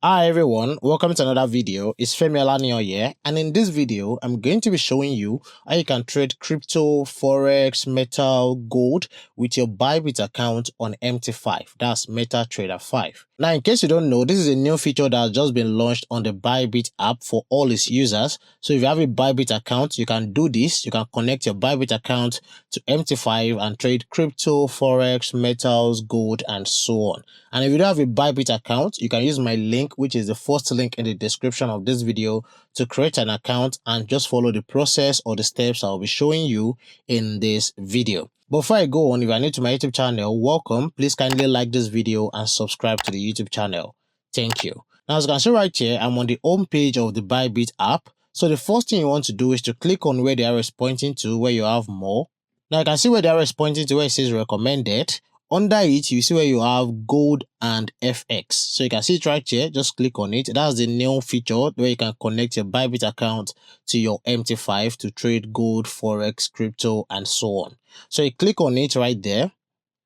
Hi everyone, welcome to another video. It's Femi Olanio here, and in this video I'm going to be showing you how you can trade crypto, forex, metal, gold with your Bybit account on MT5. That's MetaTrader 5. Now, in case you don't know, this is a new feature that has just been launched on the Bybit app for all its users. So if you have a Bybit account, you can do this. You can connect your Bybit account to MT5 and trade crypto, forex, metals, gold, and so on. And if you don't have a Bybit account, you can use my link, which is the first link in the description of this video, to create an account and just follow the process or the steps I'll be showing you in this video. Before I go on, if you're new to my YouTube channel, welcome. Please kindly like this video and subscribe to the YouTube channel. Thank you. Now, as you can see right here, I'm on the home page of the Bybit app. So the first thing you want to do is to click on where the arrow is pointing to, where you have more. Now you can see where the arrow is pointing to, where it says recommended. Under it, you see where you have gold and FX. So you can see it right here. Just click on it. That's the new feature where you can connect your Bybit account to your MT5 to trade gold, forex, crypto, and so on. So you click on it right there.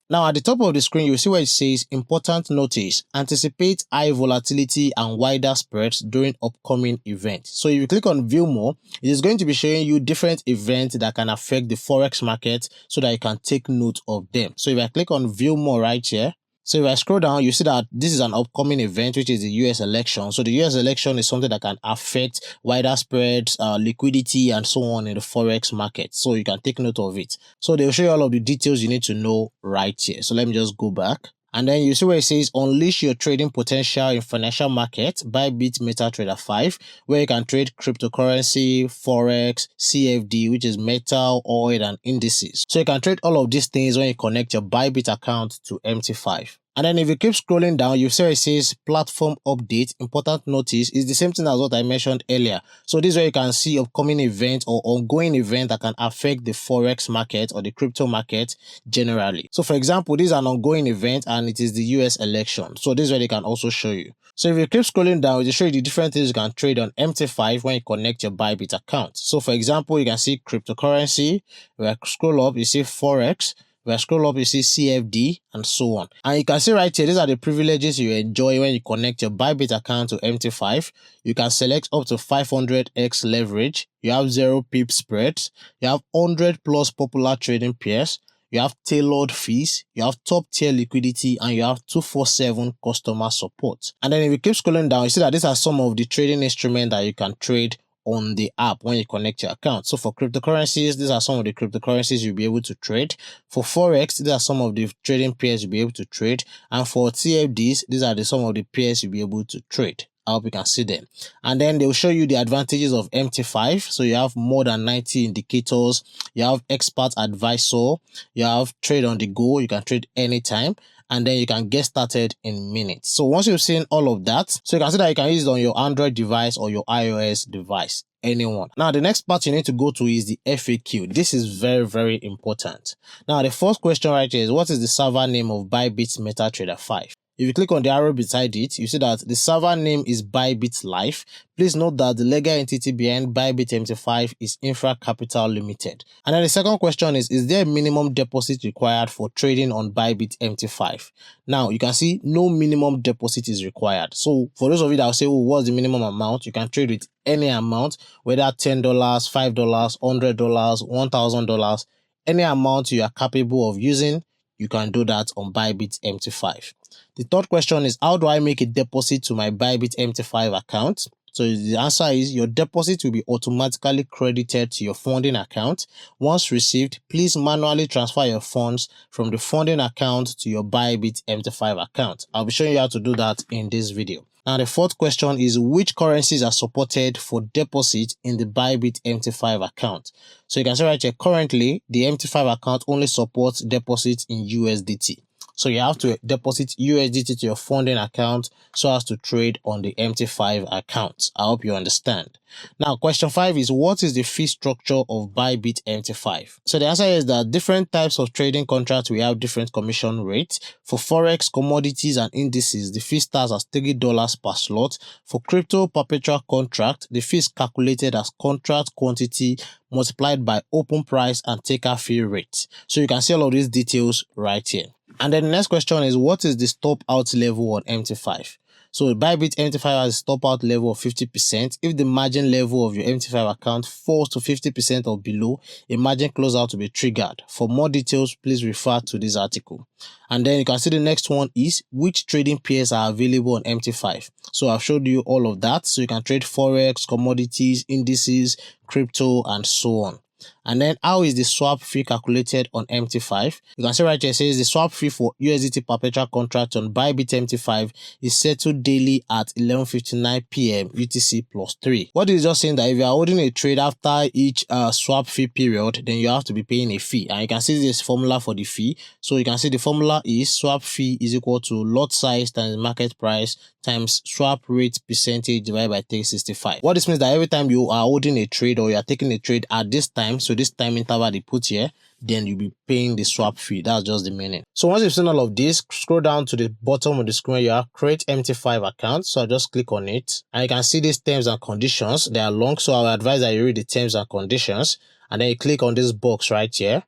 Now, at the top of the screen, you see where it says important notice, anticipate high volatility and wider spreads during upcoming events. So if you click on view more, it is going to be showing you different events that can affect the Forex market so that you can take note of them. So if I click on view more right here, so if I scroll down, you see that this is an upcoming event, which is the US election. So the US election is something that can affect wider spreads, liquidity, and so on in the Forex market. So you can take note of it. So they'll show you all of the details you need to know right here. So let me just go back. And then you see where it says unleash your trading potential in financial markets by Bybit MetaTrader 5, where you can trade cryptocurrency, forex, CFD, which is metal, oil, and indices. So you can trade all of these things when you connect your Bybit account to MT5. And then if you keep scrolling down, you see where it says platform update, important notice. Is the same thing as what I mentioned earlier. So this is where you can see upcoming events or ongoing events that can affect the Forex market or the crypto market generally. So for example, this is an ongoing event and it is the US election. So this is where they can also show you. So if you keep scrolling down, it will show you the different things you can trade on MT5 when you connect your Bybit account. So for example, you can see cryptocurrency. When I scroll up, you see Forex. When I scroll up, you see CFD and so on. And you can see right here, these are the privileges you enjoy when you connect your Bybit account to MT5. You can select up to 500x leverage. You have 0 pip spreads. You have 100 plus popular trading pairs. You have tailored fees, you have top tier liquidity, and you have 24/7 customer support. And then if you keep scrolling down, you see that these are some of the trading instruments that you can trade on the app when you connect your account. So for cryptocurrencies, these are some of the cryptocurrencies you'll be able to trade. For Forex, these are some of the trading pairs you'll be able to trade. And for CFDs, these are some of the pairs you'll be able to trade. I hope you can see them. And then they'll show you the advantages of MT5. So you have more than 90 indicators. You have expert advisor. You have trade on the go. You can trade anytime. And then you can get started in minutes. So once you've seen all of that, so you can see that you can use it on your Android device or your iOS device. Anyone. Now, the next part you need to go to is the FAQ. This is very, very important. Now, the first question right here is what is the server name of Bybit MetaTrader 5? If you click on the arrow beside it, you see that the server name is Bybit Life. Please note that the legal entity behind Bybit MT5 is Infra Capital Limited. And then the second question is there a minimum deposit required for trading on Bybit MT5? Now, you can see no minimum deposit is required. So for those of you that will say, oh, what's the minimum amount? You can trade with any amount, whether $10, $5, $100, $1,000, any amount you are capable of using, you can do that on Bybit MT5. The third question is, how do I make a deposit to my Bybit MT5 account? So the answer is your deposit will be automatically credited to your funding account. Once received, please manually transfer your funds from the funding account to your Bybit MT5 account. I'll be showing you how to do that in this video. Now, the fourth question is which currencies are supported for deposit in the Bybit MT5 account? So you can see right here, currently, the MT5 account only supports deposits in USDT. So you have to deposit USDT to your funding account so as to trade on the MT5 account. I hope you understand. Now, question 5 is what is the fee structure of Bybit MT5? So the answer is that different types of trading contracts will have different commission rates. For Forex, commodities, and indices, the fee starts as $3 per slot. For crypto perpetual contract, the fee is calculated as contract quantity multiplied by open price and taker fee rate. So you can see all of these details right here. And then the next question is what is the stop out level on MT5? So Bybit MT5 has a stop out level of 50%. If the margin level of your MT5 account falls to 50% or below, a margin closeout will be triggered. For more details, please refer to this article. And then you can see the next one is which trading pairs are available on MT5. So I've showed you all of that. So you can trade Forex, commodities, indices, crypto, and so on. And then how is the swap fee calculated on MT5? You can see right here, it says the swap fee for USDT perpetual contract on Bybit MT5 is settled daily at 11:59 p.m. UTC plus 3. What is just saying that if you are holding a trade after each swap fee period, then you have to be paying a fee. And you can see this formula for the fee. So you can see the formula is swap fee is equal to lot size times market price times swap rate percentage divided by 365. What this means that every time you are holding a trade or you are taking a trade at this time, so this time interval they put here, then you'll be paying the swap fee. That's just the meaning. So once you've seen all of this, scroll down to the bottom of the screen, you have create MT5 account. So I just click on it and you can see these terms and conditions. They are long, so I would advise that you read the terms and conditions and then you click on this box right here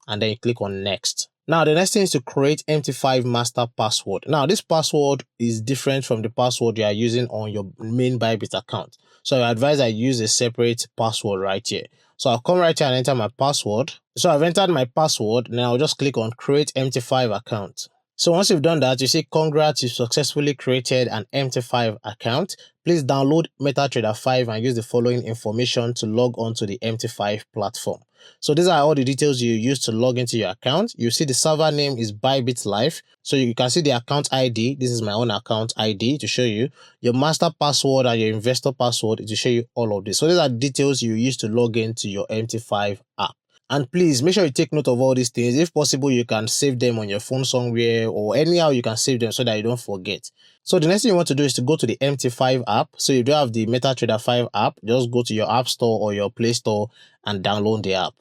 and then you click on next. Now, the next thing is to create MT5 master password. Now, this password is different from the password you are using on your main Bybit account. So I advise I use a separate password right here. So I'll come right here and enter my password. So I've entered my password. Now I'll just click on create MT5 account. So once you've done that, you see congrats, you've successfully created an MT5 account. Please download MetaTrader 5 and use the following information to log on to the MT5 platform. So these are all the details you use to log into your account. You see the server name is Bybit Live. So you can see the account ID. This is my own account ID to show you. Your master password and your investor password is to show you all of this. So these are details you use to log into your MT5 app. And please make sure you take note of all these things. If possible, you can save them on your phone somewhere or anyhow you can save them so that you don't forget. So the next thing you want to do is to go to the MT5 app. So if you don't have the MetaTrader 5 app, just go to your App Store or your Play Store and download the app.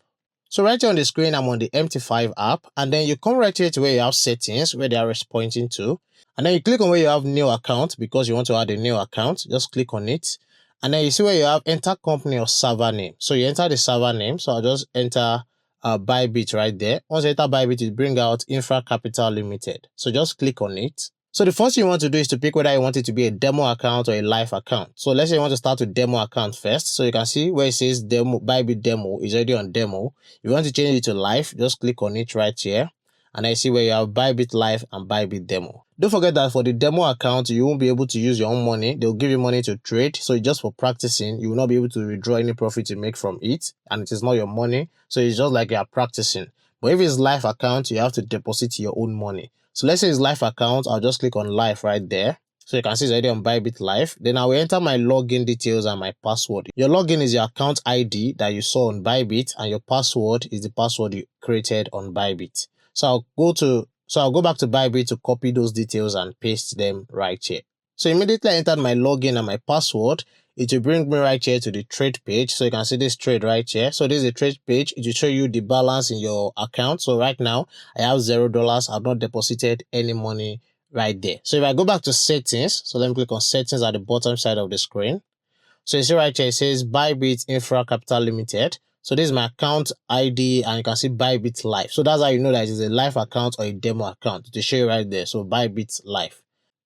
So right here on the screen, I'm on the MT5 app and then you come right here to where you have settings where the arrow is pointing to. And then you click on where you have new account because you want to add a new account. Just click on it. And then you see where you have enter company or server name. So you enter the server name. So I'll just enter Bybit right there. Once you enter Bybit, it bring out Infra Capital Limited. So just click on it. So the first thing you want to do is to pick whether you want it to be a demo account or a live account. So let's say you want to start with demo account first. So you can see where it says demo, Bybit demo is already on demo. If you want to change it to live, just click on it right here. And I see where you have Bybit Live and Bybit Demo. Don't forget that for the demo account, you won't be able to use your own money. They'll give you money to trade. So it's just for practicing. You will not be able to withdraw any profit you make from it. And it is not your money. So it's just like you are practicing. But if it's live account, you have to deposit your own money. So let's say it's live account. I'll just click on live right there. So you can see it's already on Bybit Live. Then I will enter my login details and my password. Your login is your account ID that you saw on Bybit. And your password is the password you created on Bybit. So I'll go back to Bybit to copy those details and paste them right here. So immediately I entered my login and my password. It will bring me right here to the trade page. So you can see this trade right here. So this is the trade page. It will show you the balance in your account. So right now I have $0. I've not deposited any money right there. So if I go back to settings, so let me click on settings at the bottom side of the screen. So you see right here, it says Bybit Infra Capital Limited. So this is my account ID and you can see Bybit Live. So that's how you know that it is a live account or a demo account to show you right there. So Bybit Live.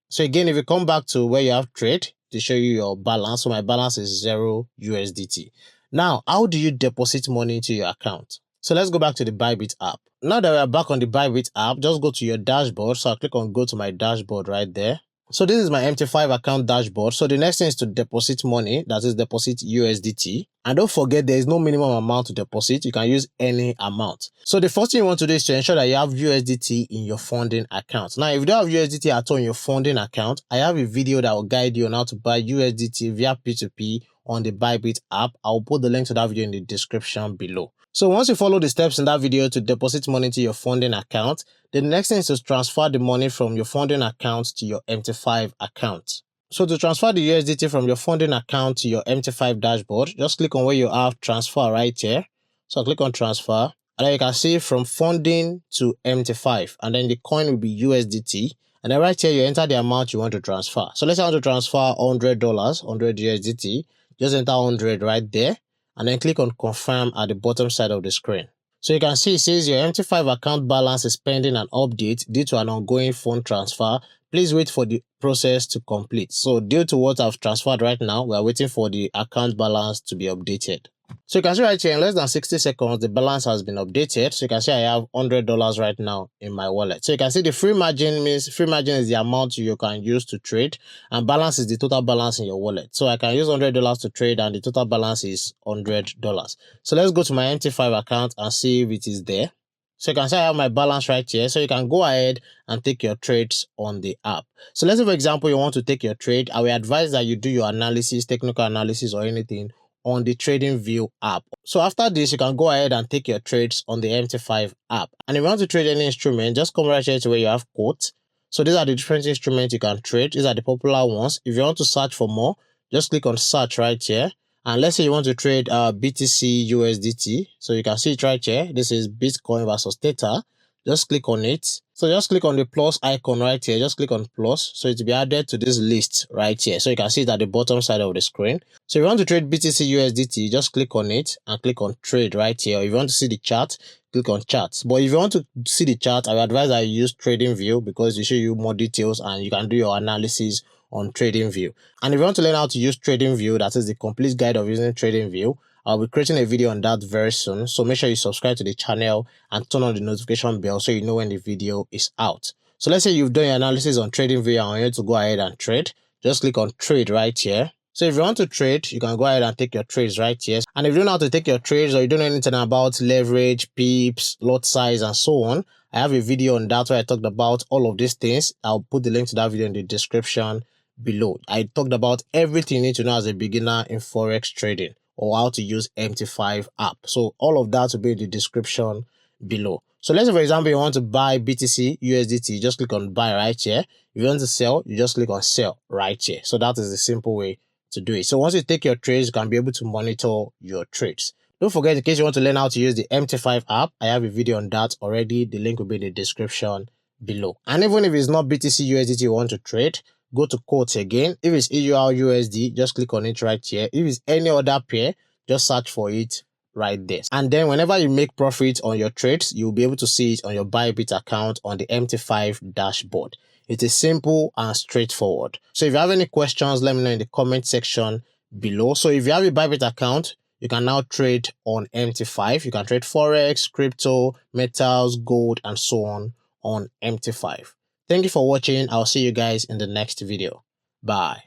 So again, if you come back to where you have trade to show you your balance. So my balance is 0 USDT. Now, how do you deposit money into your account? So let's go back to the Bybit app. Now that we are back on the Bybit app, just go to your dashboard. So I'll click on go to my dashboard right there. So this is my MT5 account dashboard. So the next thing is to deposit money, that is deposit USDT. And don't forget there is no minimum amount to deposit. You can use any amount. So the first thing you want to do is to ensure that you have USDT in your funding account. Now, if you don't have USDT at all in your funding account, I have a video that will guide you on how to buy USDT via P2P on the Bybit app. I'll put the link to that video in the description below. So once you follow the steps in that video to deposit money to your funding account, the next thing is to transfer the money from your funding account to your MT5 account. So to transfer the USDT from your funding account to your MT5 dashboard, just click on where you have transfer right here. So I'll click on transfer and then you can see from funding to MT5 and then the coin will be USDT. And then right here, you enter the amount you want to transfer. So let's say I want to transfer $100, 100 USDT. Just enter 100 right there. And then click on confirm at the bottom side of the screen. So you can see it says your MT5 account balance is pending an update due to an ongoing fund transfer. Please wait for the process to complete. So due to what I've transferred right now, we are waiting for the account balance to be updated. So you can see right here in less than 60 seconds, the balance has been updated. So you can see I have $100 right now in my wallet. So you can see the free margin means free margin is the amount you can use to trade, and balance is the total balance in your wallet. So I can use $100 to trade and the total balance is $100. So let's go to my MT5 account and see if it is there. So you can see I have my balance right here. So you can go ahead and take your trades on the app. So let's say, for example, you want to take your trade. I will advise that you do your analysis, technical analysis or anything on the TradingView app. So after this, you can go ahead and take your trades on the MT5 app. And if you want to trade any instrument, just come right here to where you have quotes. So these are the different instruments you can trade. These are the popular ones. If you want to search for more, just click on search right here. And let's say you want to trade BTC USDT. So you can see it right here. This is Bitcoin versus Theta. Just click on it. So just click on the plus icon right here. Just click on plus. So it will be added to this list right here. So you can see it at the bottom side of the screen. So if you want to trade BTC USDT, just click on it and click on trade right here. If you want to see the chart, click on charts. But if you want to see the chart, I would advise that you use TradingView because it show you more details and you can do your analysis on TradingView. And if you want to learn how to use TradingView, that is the complete guide of using TradingView, I'll be creating a video on that very soon. So make sure you subscribe to the channel and turn on the notification bell so you know when the video is out. So let's say you've done your analysis on TradingView and you want to go ahead and trade. Just click on trade right here. So if you want to trade, you can go ahead and take your trades right here. And if you don't know how to take your trades or you don't know anything about leverage, pips, lot size, and so on, I have a video on that where I talked about all of these things. I'll put the link to that video in the description below. I talked about everything you need to know as a beginner in Forex trading or how to use MT5 app. So all of that will be in the description below. So let's say, for example, you want to buy BTC USDT, just click on buy right here. If you want to sell, you just click on sell right here. So that is the simple way to do it. So once you take your trades, you can be able to monitor your trades. Don't forget, in case you want to learn how to use the MT5 app, I have a video on that already. The link will be in the description below. And even if it's not BTC USDT you want to trade, go to quotes again. If it's EUR USD, just click on it right here. If it's any other pair, just search for it right there. And then whenever you make profit on your trades, you'll be able to see it on your Bybit account on the MT5 dashboard. It is simple and straightforward. So if you have any questions, let me know in the comment section below. So if you have a Bybit account, you can now trade on MT5. You can trade Forex, crypto, metals, gold, and so on MT5. Thank you for watching. I'll see you guys in the next video. Bye.